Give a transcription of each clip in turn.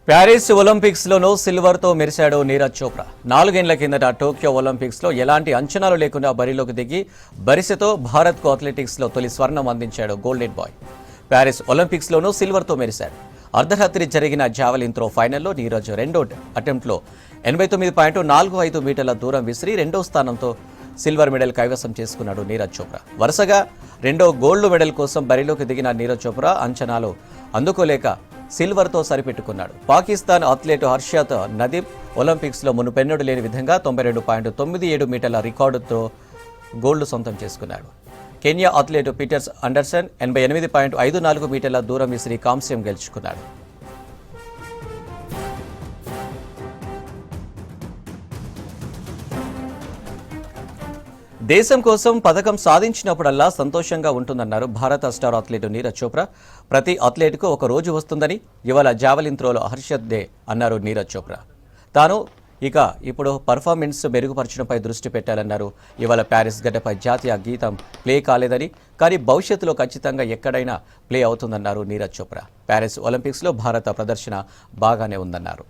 Paris ఒలింపిక్స్లోనూ సిల్వర్తో మెరిశాడు Neeraj Chopra. 4 ఏళ్ల కిందట Tokyo ఒలింపిక్స్లో ఎలాంటి అంచనాలు లేకుండా బరిలోకి దిగి బరిసెతో భారత్కు అథ్లెటిక్స్లో తొలి స్వర్ణం అందించాడు గోల్డెన్ బాయ్. ప్యారిస్ ఒలింపిక్స్లోనూ సిల్వర్తో మెరిశాడు. అర్ధరాత్రి జరిగిన జావెలిన్ త్రో ఫైనల్లో నీరజ్ రెండో అటెంప్ట్లో 89.45 మీటర్ల దూరం విసిరి రెండో స్థానంతో సిల్వర్ మెడల్ కైవసం చేసుకున్నాడు నీరజ్ చోప్రా. వరుసగా రెండో గోల్డ్ మెడల్ కోసం బరిలోకి దిగిన నీరజ్ చోప్రా అంచనాలు అందుకోలేక సిల్వర్తో సరిపెట్టుకున్నాడు. పాకిస్తాన్ అథ్లెట్ హర్షత్ నదీమ్ ఒలింపిక్స్లో మునుపెన్నడూ లేని విధంగా 92.97 మీటర్ల రికార్డుతో గోల్డ్ సొంతం చేసుకున్నాడు. కెన్యా అథ్లెట్ పీటర్స్ అండర్సన్ 88.54 మీటర్ల దూరం విసిరి కాంస్యం గెలుచుకున్నాడు. దేశం కోసం పథకం సాధించినప్పుడల్లా సంతోషంగా ఉంటుందన్నారు భారత స్టార్ అథ్లెట్ నీరజ్ చోప్రా. ప్రతి అథ్లెట్కు ఒక రోజు వస్తుందని ఇవాళ జావెలిన్ త్రోలో హర్షత్ డే అన్నారు నీరజ్ చోప్రా. తాను ఇప్పుడు పర్ఫార్మెన్స్ మెరుగుపరచడంపై దృష్టి పెట్టాలన్నారు. ఇవాళ ప్యారిస్ గడ్డపై జాతీయ గీతం ప్లే కాలేదని, కానీ భవిష్యత్తులో ఖచ్చితంగా ఎక్కడైనా ప్లే అవుతుందన్నారు నీరజ్ చోప్రా. ప్యారిస్ ఒలింపిక్స్లో భారత ప్రదర్శన బాగానే ఉందన్నారు.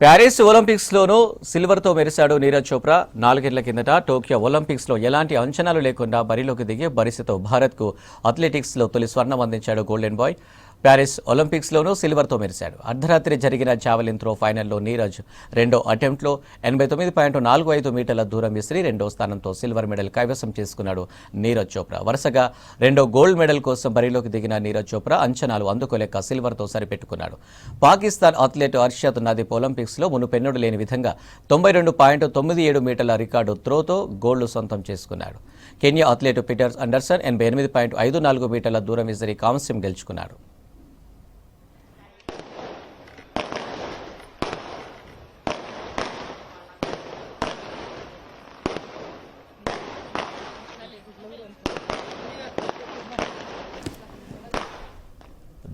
ప్యారిస్ ఒలింపిక్స్లోనూ సిల్వర్తో మెరిశాడు నీరజ్ చోప్రా. 4 ఏళ్ల కిందట టోక్యో ఒలింపిక్స్లో ఎలాంటి అంచనాలు లేకుండా బరిలోకి దిగి బరిసెతో భారత్కు అథ్లెటిక్స్లో తొలి స్వర్ణం అందించాడు గోల్డెన్ బాయ్. ప్యారిస్ ఒలింపిక్స్లోనూ సిల్వర్తో మెరిశాడు. అర్ధరాత్రి జరిగిన జావెలిన్ త్రో ఫైనల్లో నీరజ్ రెండో అటెంప్ట్లో 89.45 మీటర్ల దూరం విసిరి రెండో స్థానంతో సిల్వర్ మెడల్ కైవసం చేసుకున్నాడు నీరజ్ చోప్రా. వరుసగా రెండో గోల్డ్ మెడల్ కోసం బరిలోకి దిగిన నీరజ్ చోప్రా అంచనాలు అందుకోలేక సిల్వర్తో సరిపెట్టుకున్నాడు. పాకిస్తాన్ అథ్లెట్ హర్షత్ నదీమ్ ఒలింపిక్స్లో మునుపెన్నడూ లేని విధంగా 92.97 మీటర్ల రికార్డు త్రోతో గోల్డ్ సొంతం చేసుకున్నాడు. కెన్యా అథ్లెట్ పీటర్స్ అండర్సన్ 88.54 మీటర్ల దూరం విసిరి కాంస్యం గెలుచుకున్నాడు.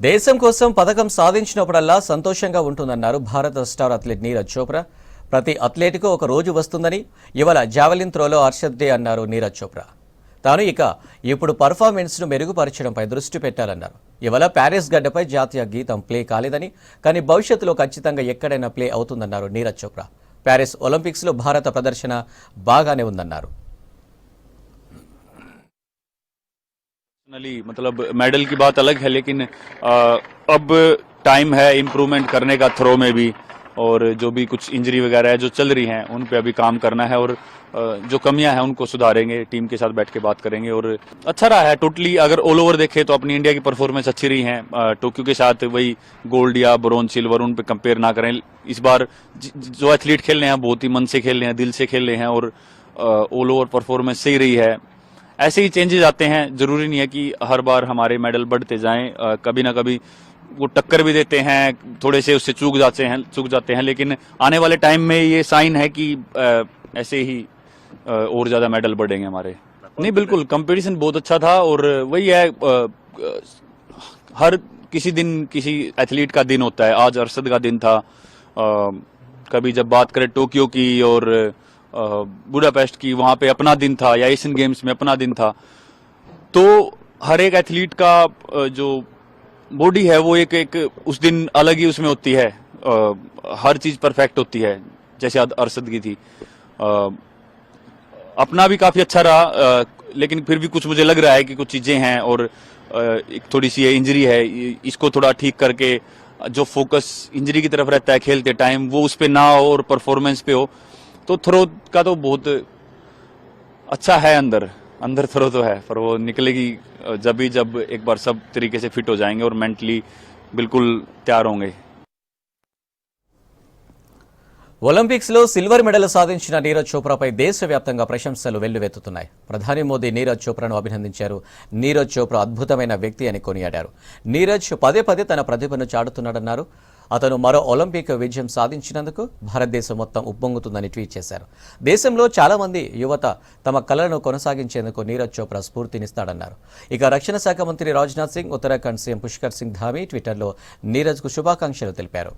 దేశం కోసం పథకం సాధించినప్పుడల్లా సంతోషంగా ఉంటుందన్నారు భారత స్టార్ అథ్లెట్ నీరజ్ చోప్రా. ప్రతి అథ్లెట్కు ఒక రోజు వస్తుందని ఇవాళ జావెలిన్ త్రోలో హర్షత్ డే అన్నారు నీరజ్ చోప్రా. తాను ఇప్పుడు పర్ఫార్మెన్స్ను మెరుగుపరచడంపై దృష్టి పెట్టాలన్నారు. ఇవాళ ప్యారిస్ గడ్డపై జాతీయ గీతం ప్లే కాలేదని, కానీ భవిష్యత్తులో ఖచ్చితంగా ఎక్కడైనా ప్లే అవుతుందన్నారు నీరజ్ చోప్రా. ప్యారిస్ ఒలింపిక్స్లో భారత ప్రదర్శన బాగానే ఉందన్నారు. मतलब मेडल की बात अलग है, लेकिन अब टाइम है इम्प्रूवमेंट करने का थ्रो में भी, और जो भी कुछ इंजरी वगैरह है जो चल रही हैं उन पे अभी काम करना है, और जो कमियां हैं उनको सुधारेंगे, टीम के साथ बैठ के बात करेंगे. और अच्छा रहा है टोटली, अगर ऑल ओवर देखें तो अपनी इंडिया की परफॉर्मेंस अच्छी रही है. टोक्यो के साथ वही गोल्ड या ब्रोंज सिल्वर उन पे कंपेयर ना करें. इस बार जो एथलीट खेल रहे हैं बहुत ही मन से खेल रहे हैं, दिल से खेल रहे हैं, और ऑल ओवर परफॉर्मेंस सही रही है. ऐसे ही चेंजेस आते हैं, जरूरी नहीं है कि हर बार हमारे मेडल बढ़ते जाएं. कभी ना कभी वो टक्कर भी देते हैं, थोड़े से उससे चूक जाते हैं, लेकिन आने वाले टाइम में ये साइन है कि ऐसे ही और ज्यादा मेडल बढ़ेंगे हमारे. नहीं, बिल्कुल कंपटीशन बहुत अच्छा था, और वही है हर किसी दिन किसी एथलीट का दिन होता है. आज अरशद का दिन था. कभी जब बात करें टोक्यो की और बुडापेस्ट की, वहां पे अपना दिन था, या एशियन गेम्स में अपना दिन था. तो हर एक एथलीट का जो बॉडी है वो एक उस दिन अलग ही उसमें होती है. हर चीज परफेक्ट होती है, जैसे अरशद की थी. अपना भी काफी अच्छा रहा, लेकिन फिर भी कुछ मुझे लग रहा है कि कुछ चीजें हैं, और एक थोड़ी सी इंजरी है, इसको थोड़ा ठीक करके जो फोकस इंजरी की तरफ रहता है खेलते टाइम वो उस पे ना हो और परफॉर्मेंस पे हो. तो थ्रो का तो बहुत अच्छा है, अंदर थ्रो तो है, पर वो निकलेगी जब एक बार सब तरीके से फिट हो जाएंगे और मेंटली बिल्कुल तैयार होंगे. ఒలింపిక్స్లో సిల్వర్ మెడల్ సాధించిన నీరజ్ చోప్రాపై దేశవ్యాప్తంగా ప్రశంసలు వెల్లువెత్తుతున్నాయి. ప్రధాని మోదీ నీరజ్ చోప్రాను అభినందించారు. నీరజ్ చోప్రా అద్భుతమైన వ్యక్తి అని కొనియాడారు. నీరజ్ పదే తన ప్రతిభను చాటుతున్నాడన్నారు. అతను మరో ఒలింపిక్ విజయం సాధించినందుకు భారతదేశం మొత్తం ఉప్పొంగుతుందని ట్వీట్ చేశారు. దేశంలో చాలా మంది యువత తమ కలలను కొనసాగించేందుకు నీరజ్ చోప్రా స్ఫూర్తినిస్తాడన్నారు. ఇక రక్షణ శాఖ మంత్రి రాజ్నాథ్ సింగ్, ఉత్తరాఖండ్ సీఎం పుష్కర్ సింగ్ ధామీ ట్విట్టర్లో నీరజ్కు శుభాకాంక్షలు తెలిపారు.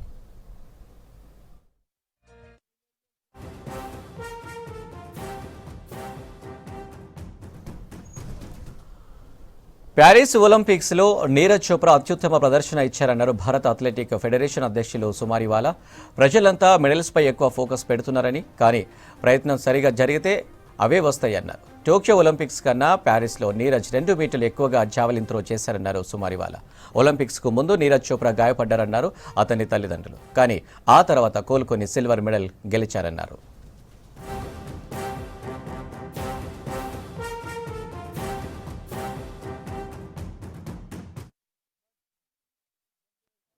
ప్యారిస్ ఒలింపిక్స్ లో నీరజ్ చోప్రా అత్యుత్తమ ప్రదర్శన ఇచ్చారన్నారు భారత అథ్లెటిక్ ఫెడరేషన్ అధ్యక్షులు సుమారివాలా. ప్రజలంతా మెడల్స్ పై ఎక్కువ ఫోకస్ పెడుతున్నారని, కానీ ప్రయత్నం సరిగా జరిగితే అవే వస్తాయన్నారు. టోక్యో ఒలింపిక్స్ కన్నా ప్యారిస్లో నీరజ్ 2 మీటర్లు ఎక్కువగా జావెలిన్ త్రో చేశారన్నారు సుమారివాలా. ఒలింపిక్స్కు ముందు నీరజ్ చోప్రా గాయపడ్డారన్నారు అతని తల్లిదండ్రులు, కానీ ఆ తర్వాత కోలుకొని సిల్వర్ మెడల్ గెలిచారన్నారు.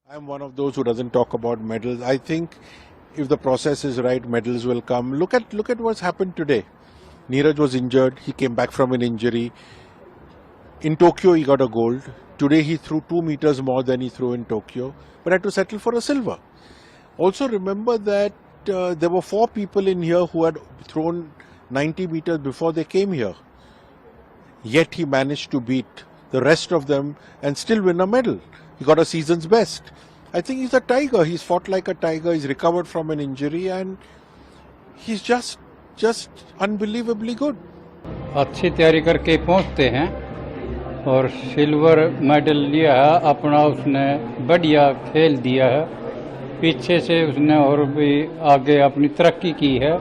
I'm one of those who doesn't talk about medals. I think if the process is right, medals will come. Look at what's happened today. Neeraj was injured. He came back from an injury. In Tokyo, he got a gold. Today, he threw 2 meters more than he threw in Tokyo, but had to settle for a silver. Also, remember that there were 4 people in here who had thrown 90 meters before they came here. Yet, he managed to beat the rest of them and still win a medal. He got a season's best. I think he's a tiger. He's fought like a tiger. He's recovered from an injury and he's just unbelievably good. अच्छी तैयारी करके पहुंचते हैं और silver medal लिया है अपना, उसने बढ़िया खेल दिया है, पीछे से उसने और भी आगे अपनी तरक्की की है.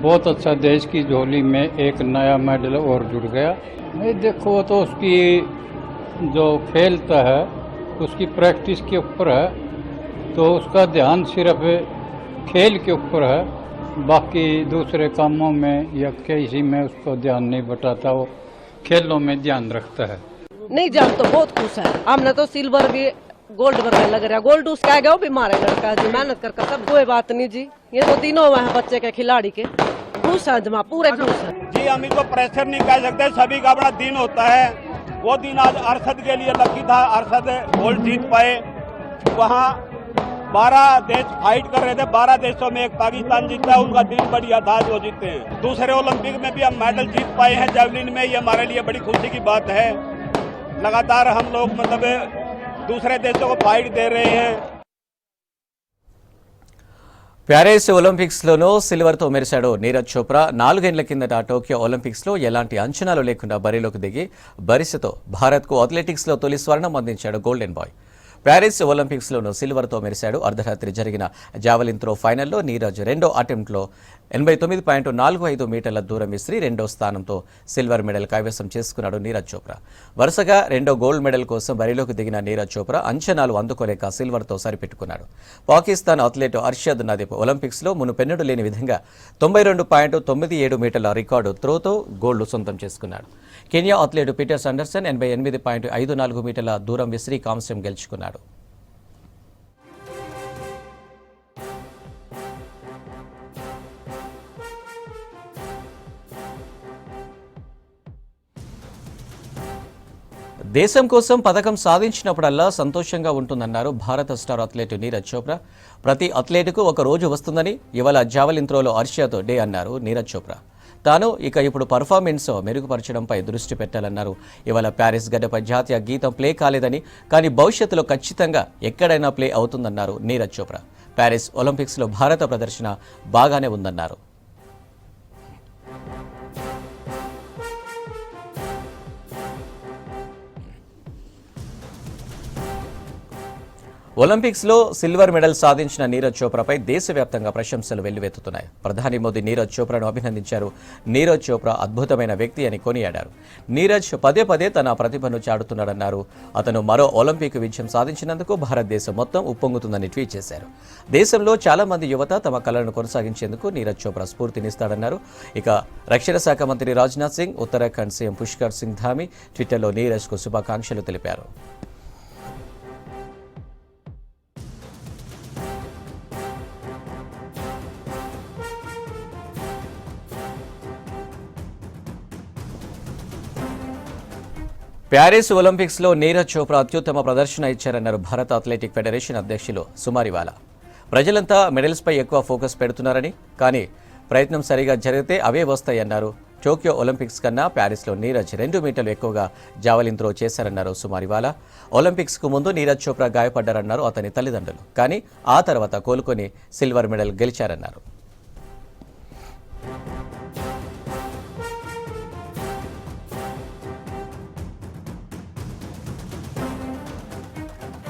बहुत अच्छा, देश की झोली में एक नया मेडल और जुड़ गया. नहीं देखो तो उसकी जो खेलता है उसकी प्रैक्टिस के ऊपर है, तो उसका ध्यान सिर्फ खेल के ऊपर है, बाकी दूसरे कामों में या किसी में उसको ध्यान नहीं बटाता, वो खेलों में ध्यान रखता है. नहीं जान तो बहुत खुश है. हमने तो सिल्वर भी गोल्ड वगैरह लग रहा है. गोल्ड उसका गया वो भी मारे लड़का जी, मेहनत करके सब. कोई बात नहीं जी, ये तो तीनों हुए हैं बच्चे के खिलाड़ी के. खुश है जमा, पूरे खुश है जी. हम इसको प्रेशर नहीं कह सकते, सभी का अपना दिन होता है. वो दिन आज अरशद के लिए लकी था. अरशद गोल्ड जीत पाए. वहाँ 12 देश फाइट कर रहे थे, 12 देशों में एक पाकिस्तान जीता. उनका दिन बढ़िया था जो जीते हैं. दूसरे ओलंपिक में भी हम मेडल जीत पाए हैं जेवलिन में. ये हमारे लिए बड़ी खुशी की बात है. लगातार हम लोग मतलब दूसरे देशों को फाइट दे रहे हैं. ప్యారిస్ ఒలింపిక్స్లోనూ సిల్వర్తో మెరిశాడు నీరజ్ చోప్రా. 4 ఏళ్ల కిందట టోక్యో ఒలింపిక్స్లో ఎలాంటి అంచనాలు లేకుండా బరిలోకి దిగి బరిసెతో భారత్కు అథ్లెటిక్స్లో తొలి స్వర్ణం అందించాడు గోల్డెన్ బాయ్. ప్యారిస్ ఒలింపిక్స్లోనూ సిల్వర్తో మెరిశాడు. అర్ధరాత్రి జరిగిన జావెలిన్ త్రో ఫైనల్లో నీరజ్ రెండో అటెంప్ట్లో 89.45 మీటర్ల దూరం విసిరి రెండో స్థానంతో సిల్వర్ మెడల్ కైవసం చేసుకున్నాడు నీరజ్ చోప్రా. వరుసగా రెండో గోల్డ్ మెడల్ కోసం బరిలోకి దిగిన నీరజ్ చోప్రా అంచనాలు అందుకోలేక సిల్వర్తో సరిపెట్టుకున్నాడు. పాకిస్తాన్ అథ్లెట్ అర్షద్ నదీప్ ఒలింపిక్స్లో మునుపెన్నడూ లేని విధంగా 92.97 మీటర్ల రికార్డు త్రోతో గోల్డ్ సొంతం చేసుకున్నాడు. కెన్యా అథ్లెట్ పీటర్ సండర్సన్ 88.54 మీటర్ల దూరం విసిరి కాంస్యం గెలుచుకున్నాడు. దేశం కోసం పథకం సాధించినప్పుడల్లా సంతోషంగా ఉంటుందన్నారు భారత స్టార్ అథ్లెట్ నీరజ్ చోప్రా. ప్రతి అథ్లెట్కు ఒక రోజు వస్తుందని ఇవాళ జావెలిన్ త్రోలో అర్షియాతో డే అన్నారు నీరజ్ చోప్రా. తాను ఇప్పుడు పర్ఫార్మెన్స్ మెరుగుపరచడంపై దృష్టి పెట్టాలన్నారు. ఇవాళ ప్యారిస్ గడ్డపై జాతీయ గీతం ప్లే కాలేదని, కానీ భవిష్యత్తులో ఖచ్చితంగా ఎక్కడైనా ప్లే అవుతుందన్నారు నీరజ్ చోప్రా. ప్యారిస్ ఒలింపిక్స్లో భారత ప్రదర్శన బాగానే ఉందన్నారు. ఒలింపిక్స్లో సిల్వర్ మెడల్ సాధించిన నీరజ్ చోప్రాపై దేశవ్యాప్తంగా ప్రశంసలు వెల్లువెత్తుతున్నాయి. ప్రధాని మోదీ నీరజ్ చోప్రాను అభినందించారు. నీరజ్ చోప్రా అద్భుతమైన వ్యక్తి అని కొనియాడారు. నీరజ్ పదే పదే తన ప్రతిభను చాటుతున్నాడన్నారు. అతను మరో ఒలింపిక్ విజయం సాధించినందుకు భారతదేశం మొత్తం ఉప్పొంగుతుందని ట్వీట్ చేశారు. దేశంలో చాలా మంది యువత తమ కళలను కొనసాగించేందుకు నీరజ్ చోప్రా స్ఫూర్తినిస్తాడన్నారు. ఇక రక్షణ శాఖ మంత్రి రాజ్నాథ్ సింగ్, ఉత్తరాఖండ్ సీఎం పుష్కర్ సింగ్ ధామీ ట్విట్టర్లో నీరజ్కు శుభాకాంక్షలు తెలిపారు. ప్యారిస్ ఒలింపిక్స్లో నీరజ్ చోప్రా అత్యుత్తమ ప్రదర్శన ఇచ్చారన్నారు భారత అథ్లెటిక్ ఫెడరేషన్ అధ్యక్షులు సుమారివాలా. ప్రజలంతా మెడల్స్పై ఎక్కువ ఫోకస్ పెడుతున్నారని, కానీ ప్రయత్నం సరిగా జరిగితే అవే వస్తాయన్నారు. టోక్యో ఒలింపిక్స్ కన్నా ప్యారిస్లో నీరజ్ 2 మీటర్లు ఎక్కువగా జావలిన్ త్రో చేశారన్నారు సుమారివాలా. ఒలింపిక్స్కు ముందు నీరజ్ చోప్రా గాయపడ్డారన్నారు అతని తల్లిదండ్రులు, కానీ ఆ తర్వాత కోలుకొని సిల్వర్ మెడల్ గెలిచారన్నారు.